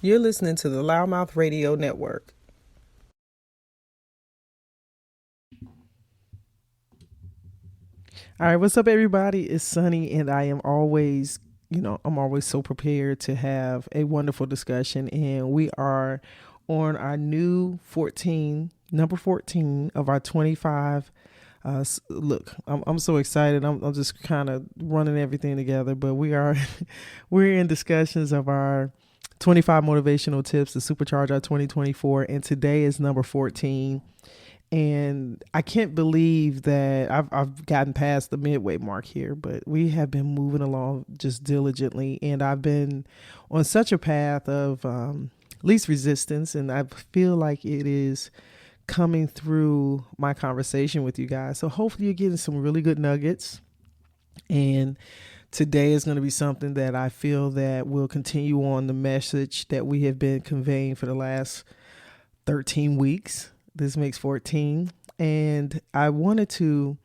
You're listening to the Loudmouth Radio Network. All right, what's up, everybody? It's Sonny, and I am always, I'm always so prepared to have a wonderful discussion. And we are on our new number 14 of our 25. Look, I'm so excited. I'm just kind of running everything together, but we're in discussions of our 25 motivational tips to supercharge our 2024, and today is number 14. And I can't believe that I've gotten past the midway mark here, but we have been moving along just diligently, and I've been on such a path of least resistance, and I feel like it is coming through my conversation with you guys. So hopefully you're getting some really good nuggets, and today is going to be something that I feel that will continue on the message that we have been conveying for the last 13 weeks. This makes 14. And I wanted to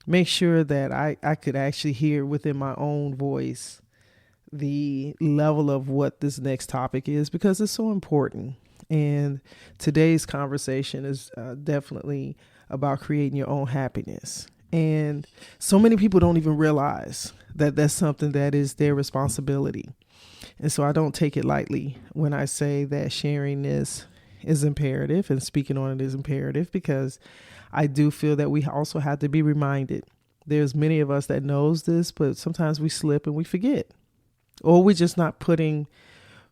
make sure that I could actually hear within my own voice the level of what this next topic is, because it's so important. And today's conversation is definitely about creating your own happiness. And so many people don't even realize that that's something that is their responsibility. And so I don't take it lightly when I say that sharing this is imperative and speaking on it is imperative, because I do feel that we also have to be reminded. There's many of us that knows this, but sometimes we slip and we forget, or we're just not putting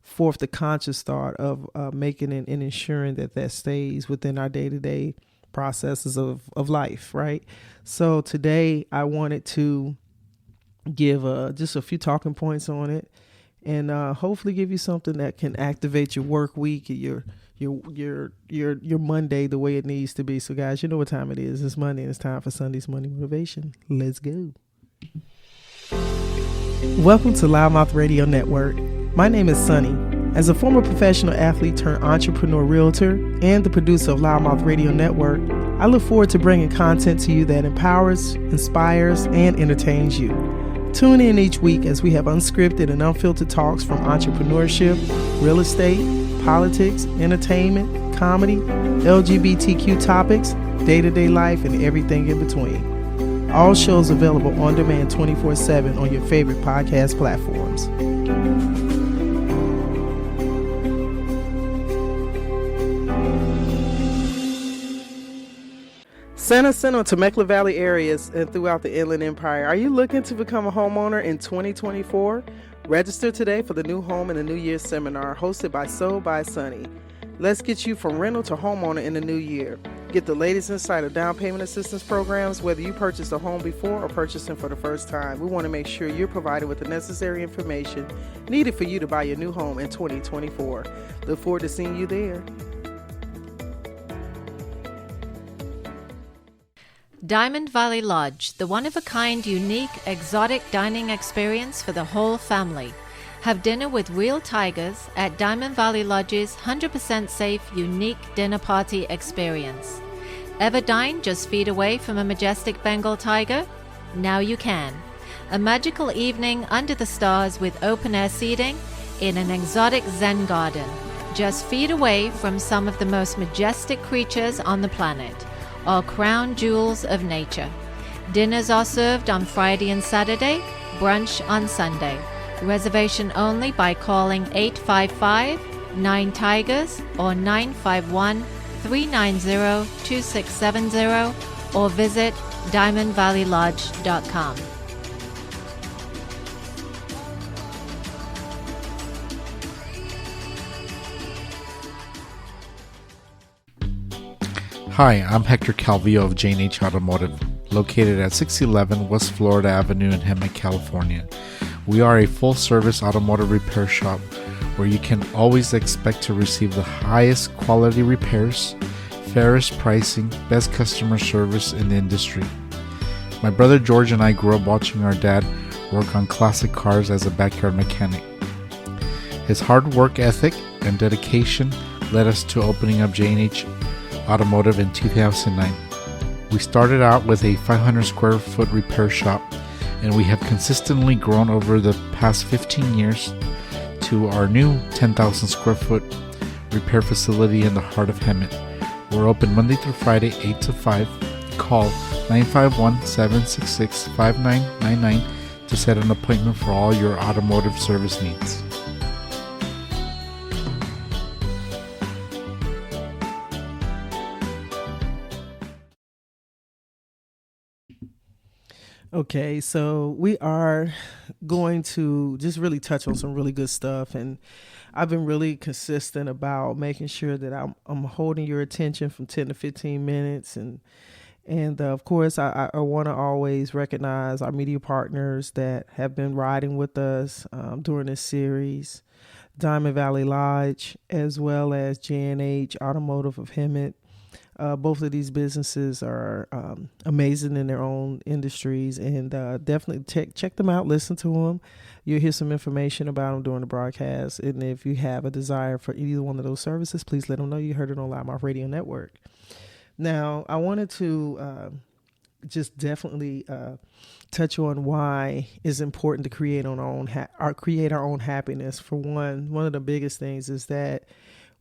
forth the conscious thought of making it and ensuring that stays within our day-to-day processes of life, right? So today I wanted to give just a few talking points on it, and hopefully give you something that can activate your work week, your Monday the way it needs to be. So guys, you know what time it is. It's Monday, and it's time for Sunday's Monday Motivation. Let's go. Welcome to Loudmouth Radio Network. My name is Sonny. As a former professional athlete turned entrepreneur realtor and the producer of Loudmouth Radio Network, I look forward to bringing content to you that empowers, inspires, and entertains you. Tune in each week as we have unscripted and unfiltered talks from entrepreneurship, real estate, politics, entertainment, comedy, LGBTQ topics, day-to-day life, and everything in between. All shows available on demand 24/7 on your favorite podcast platforms. San Jacinto, Temecula Valley areas, and throughout the Inland Empire. Are you looking to become a homeowner in 2024? Register today for the New Home in the New Year seminar hosted by Sold by Sonny. Let's get you from rental to homeowner in the new year. Get the latest insight of down payment assistance programs, whether you purchased a home before or purchasing for the first time. We want to make sure you're provided with the necessary information needed for you to buy your new home in 2024. Look forward to seeing you there. Diamond Valley Lodge, the one-of-a-kind, unique, exotic dining experience for the whole family. Have dinner with real tigers at Diamond Valley Lodge's 100% safe, unique dinner party experience. Ever dine just feet away from a majestic Bengal tiger? Now you can. A magical evening under the stars with open-air seating in an exotic Zen garden, just feet away from some of the most majestic creatures on the planet. All crown jewels of nature. Dinners are served on Friday and Saturday, brunch on Sunday. Reservation only by calling 855-9-TIGERS or 951-390-2670 or visit diamondvalleylodge.com. Hi, I'm Hector Calvillo of J&H Automotive, located at 611 West Florida Avenue in Hemet, California. We are a full-service automotive repair shop where you can always expect to receive the highest quality repairs, fairest pricing, best customer service in the industry. My brother George and I grew up watching our dad work on classic cars as a backyard mechanic. His hard work ethic and dedication led us to opening up J&H Automotive in 2009. We started out with a 500 square foot repair shop, and we have consistently grown over the past 15 years to our new 10,000 square foot repair facility in the heart of Hemet. We're open Monday through Friday, 8 to 5. Call 951-766-5999 to set an appointment for all your automotive service needs. Okay, so we are going to just really touch on some really good stuff, and I've been really consistent about making sure that I'm holding your attention from 10 to 15 minutes, and of course I want to always recognize our media partners that have been riding with us during this series, Diamond Valley Lodge, as well as J&H Automotive of Hemet. Both of these businesses are amazing in their own industries, and definitely check them out, listen to them. You'll hear some information about them during the broadcast, and if you have a desire for either one of those services, please let them know you heard it on Loudmouth Radio Network. Now, I wanted to just definitely touch on why it's important to create our own happiness. For one of the biggest things is that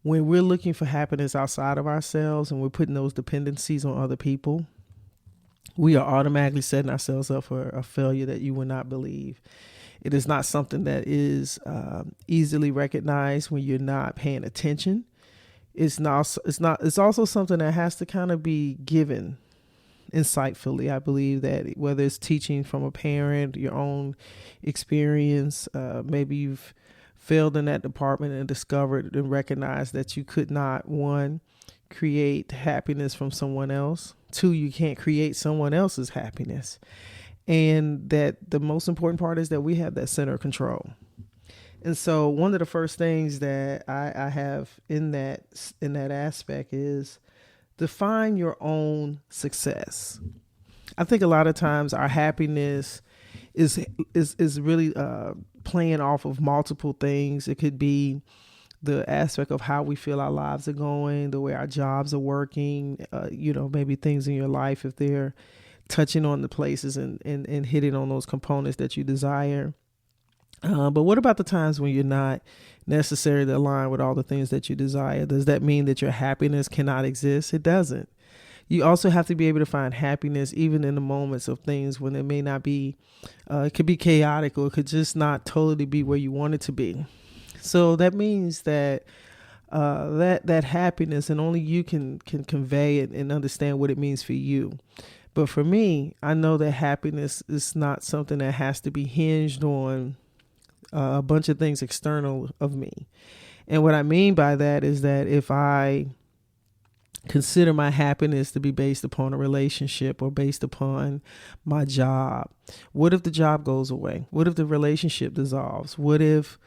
when we're looking for happiness outside of ourselves and we're putting those dependencies on other people, we are automatically setting ourselves up for a failure that you will not believe. It is not something that is easily recognized when you're not paying attention. It's also something that has to kind of be given insightfully. I believe that whether it's teaching from a parent, your own experience, maybe you've failed in that department and discovered and recognized that you could not, one, create happiness from someone else. Two, you can't create someone else's happiness. And that the most important part is that we have that center of control. And so one of the first things that I have in that aspect is define your own success. I think a lot of times our happiness is really playing off of multiple things. It could be the aspect of how we feel our lives are going, the way our jobs are working, maybe things in your life, if they're touching on the places and hitting on those components that you desire. But what about the times when you're not necessarily aligned with all the things that you desire? Does that mean that your happiness cannot exist? It doesn't. You also have to be able to find happiness even in the moments of things when it may not be, it could be chaotic, or it could just not totally be where you want it to be. So that means that that happiness, and only you can convey it and understand what it means for you. But for me, I know that happiness is not something that has to be hinged on a bunch of things external of me. And what I mean by that is that if I consider my happiness to be based upon a relationship or based upon my job, what if the job goes away? What if the relationship dissolves? What if,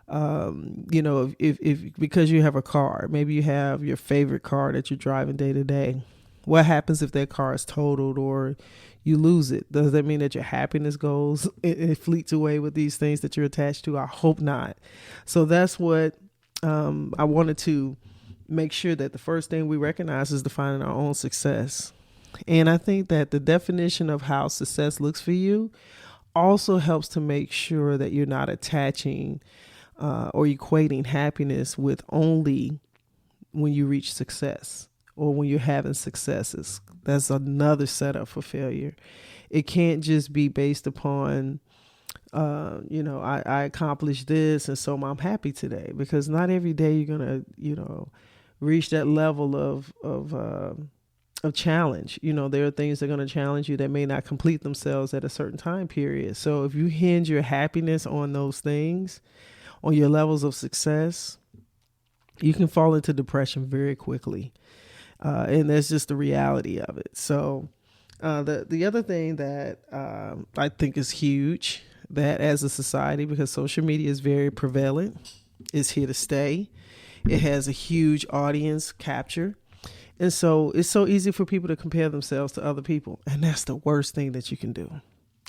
if because you have a car, maybe you have your favorite car that you're driving day to day. What happens if that car is totaled or you lose it? Does that mean that your happiness goes, it fleets away with these things that you're attached to? I hope not. So that's what I wanted to make sure that the first thing we recognize is defining our own success. And I think that the definition of how success looks for you also helps to make sure that you're not attaching or equating happiness with only when you reach success or when you're having successes. That's another setup for failure. It can't just be based upon, I accomplished this and so I'm happy today, because not every day you're going to, reach that level of challenge. There are things that are going to challenge you that may not complete themselves at a certain time period. So if you hinge your happiness on those things, on your levels of success, you can fall into depression very quickly. And that's just the reality of it. So the other thing that I think is huge, that as a society, because social media is very prevalent, is here to stay. It has a huge audience capture. And so it's so easy for people to compare themselves to other people. And that's the worst thing that you can do.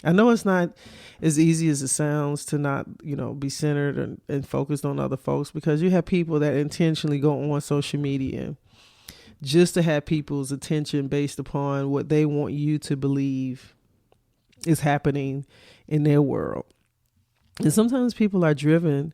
I know it's not as easy as it sounds to not, be centered and focused on other folks, because you have people that intentionally go on social media just to have people's attention based upon what they want you to believe is happening in their world. And sometimes people are driven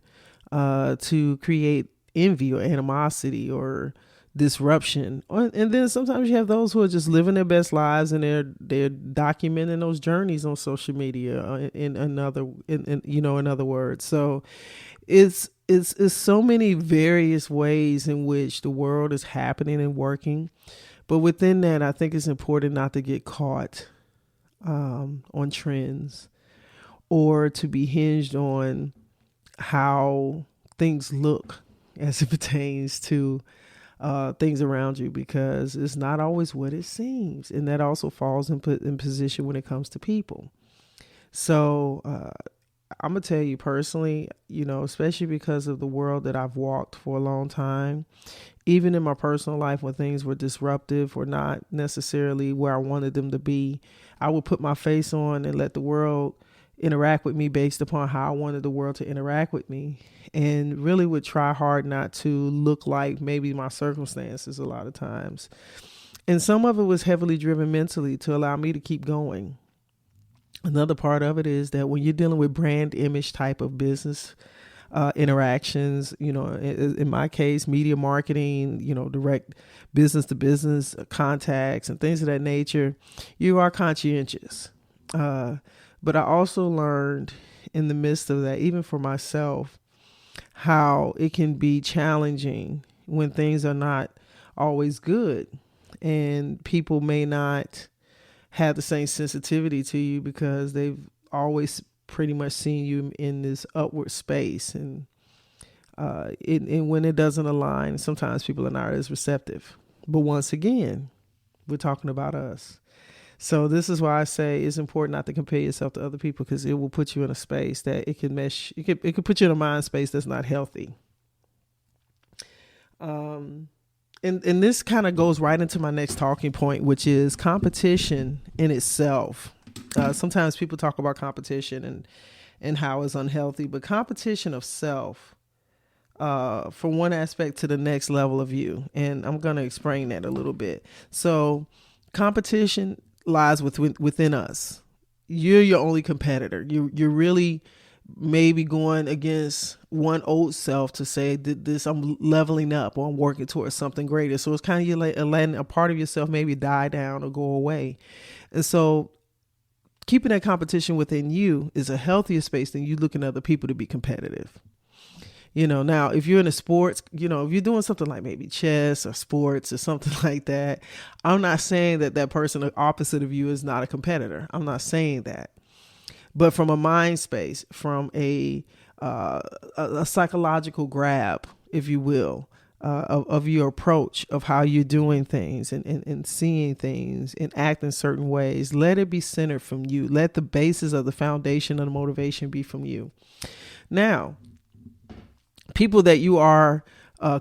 to create envy or animosity or disruption. And then sometimes you have those who are just living their best lives, and they're documenting those journeys on social media. In other words, so it's so many various ways in which the world is happening and working. But within that, I think it's important not to get caught on trends, or to be hinged on how things look as it pertains to things around you, because it's not always what it seems. And that also falls in position when it comes to people. So I'm going to tell you personally, especially because of the world that I've walked for a long time, even in my personal life when things were disruptive or not necessarily where I wanted them to be, I would put my face on and let the world interact with me based upon how I wanted the world to interact with me, and really would try hard not to look like maybe my circumstances a lot of times. And some of it was heavily driven mentally to allow me to keep going. Another part of it is that when you're dealing with brand image type of business interactions, in my case, media marketing, direct business to business contacts and things of that nature, you are conscientious. But I also learned in the midst of that, even for myself, how it can be challenging when things are not always good, and people may not have the same sensitivity to you because they've always pretty much seen you in this upward space. And when it doesn't align, sometimes people are not as receptive. But once again, we're talking about us. So this is why I say it's important not to compare yourself to other people, because it will put you in a space that it can mesh. It could put you in a mind space that's not healthy. And this kind of goes right into my next talking point, which is competition in itself. Sometimes people talk about competition and how it's unhealthy, but competition of self, from one aspect to the next level of you. And I'm going to explain that a little bit. So competition lies within us. You're your only competitor. You're really maybe going against one old self to say that this, I'm leveling up or I'm working towards something greater. So it's kind of you letting a part of yourself maybe die down or go away. And so keeping that competition within you is a healthier space than you looking at other people to be competitive. Now if you're in a sports, if you're doing something like maybe chess or sports or something like that, I'm not saying that person opposite of you is not a competitor. I'm not saying that. But from a mind space, from a psychological grab, if you will, of your approach of how you're doing things and seeing things and acting certain ways, let it be centered from you. Let the basis of the foundation of the motivation be from you. Now, people that you are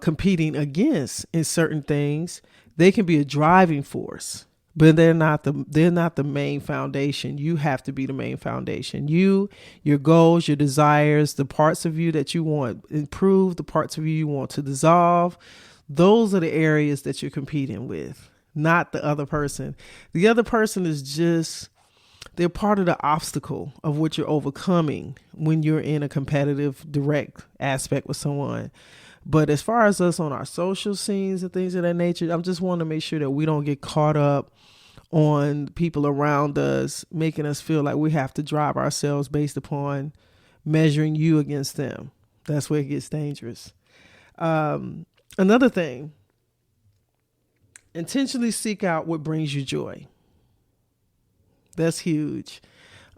competing against in certain things, they can be a driving force. But they're not the main foundation. You have to be the main foundation. You, your goals, your desires, the parts of you that you want improved, the parts of you want to dissolve. Those are the areas that you're competing with, not the other person. The other person is just, they're part of the obstacle of what you're overcoming when you're in a competitive, direct aspect with someone. But as far as us on our social scenes and things of that nature, I just want to make sure that we don't get caught up on people around us making us feel like we have to drive ourselves based upon measuring you against them. That's where it gets dangerous. Another thing, intentionally seek out what brings you joy. That's huge.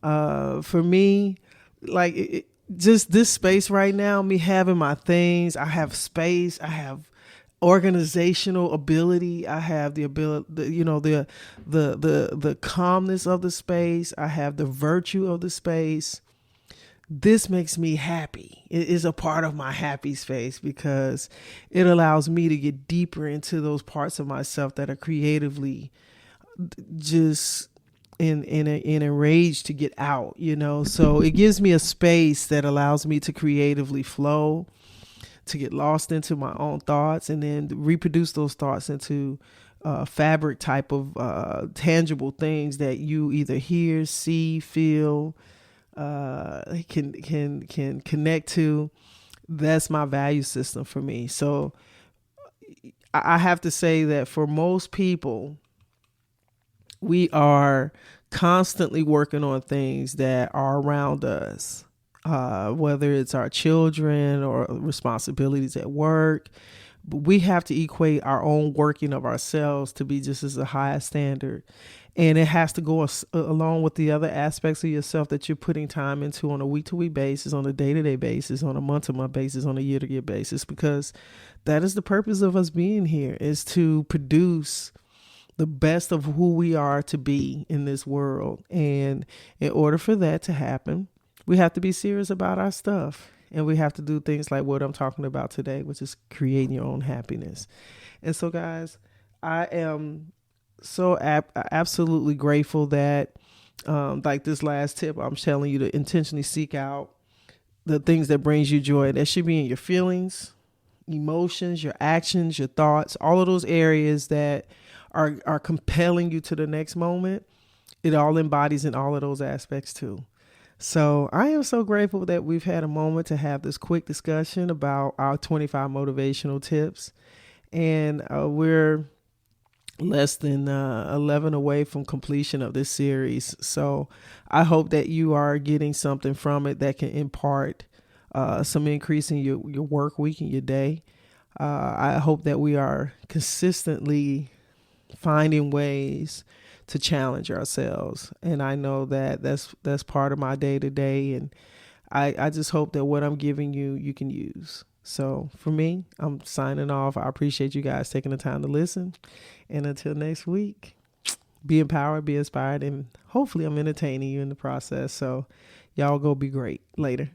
For me, like just this space right now, me having my things, I have space, I have organizational ability, I have the ability, the calmness of the space, I have the virtue of the space. This makes me happy. It is a part of my happy space because it allows me to get deeper into those parts of myself that are creatively just in a rage to get out, so it gives me a space that allows me to creatively flow, to get lost into my own thoughts, and then reproduce those thoughts into fabric type of tangible things that you either hear, see, feel, can connect to. That's my value system for me. So I have to say that for most people, we are constantly working on things that are around us, whether it's our children or responsibilities at work. But we have to equate our own working of ourselves to be just as a high standard. And it has to go along with the other aspects of yourself that you're putting time into on a week-to-week basis, on a day-to-day basis, on a month-to-month basis, on a year-to-year basis, because that is the purpose of us being here, is to produce the best of who we are to be in this world. And in order for that to happen, we have to be serious about our stuff. And we have to do things like what I'm talking about today, which is creating your own happiness. And so, guys, I am so absolutely grateful that, like this last tip, I'm telling you to intentionally seek out the things that brings you joy. That should be in your feelings, emotions, your actions, your thoughts, all of those areas that are compelling you to the next moment. It all embodies in all of those aspects too. So I am so grateful that we've had a moment to have this quick discussion about our 25 motivational tips. And we're less than 11 away from completion of this series. So I hope that you are getting something from it that can impart some increase in your work week and your day. I hope that we are consistently finding ways to challenge ourselves. And I know that that's part of my day to day. And I just hope that what I'm giving you, you can use. So for me, I'm signing off. I appreciate you guys taking the time to listen. And until next week, be empowered, be inspired, and hopefully I'm entertaining you in the process. So y'all go be great. Later.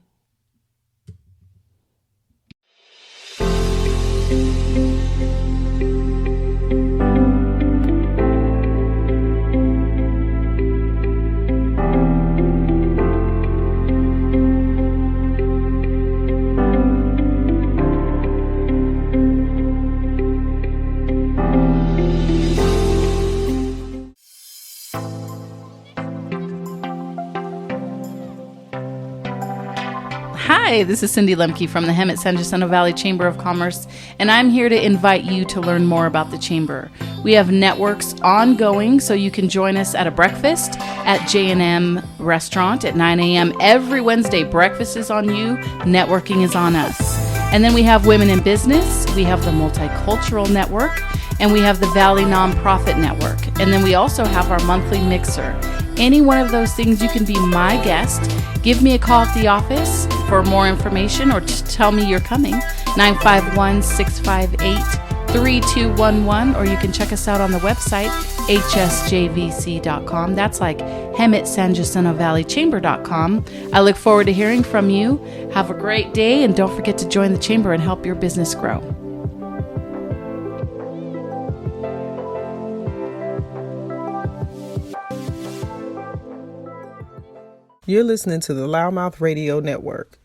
Hi, this is Cindy Lemke from the Hemet-San Jacinto Valley Chamber of Commerce, and I'm here to invite you to learn more about the Chamber. We have networks ongoing, so you can join us at a breakfast at J&M Restaurant at 9 a.m. every Wednesday. Breakfast is on you, networking is on us. And then we have Women in Business, we have the Multicultural Network, and we have the Valley Nonprofit Network. And then we also have our monthly mixer. Any one of those things, you can be my guest. Give me a call at the office for more information or tell me you're coming. 951-658-3211, or you can check us out on the website, hsjvc.com. That's like Hemet-San Jacinto Valley Chamber.com. I look forward to hearing from you. Have a great day, and don't forget to join the Chamber and help your business grow. You're listening to the Loudmouth Radio Network.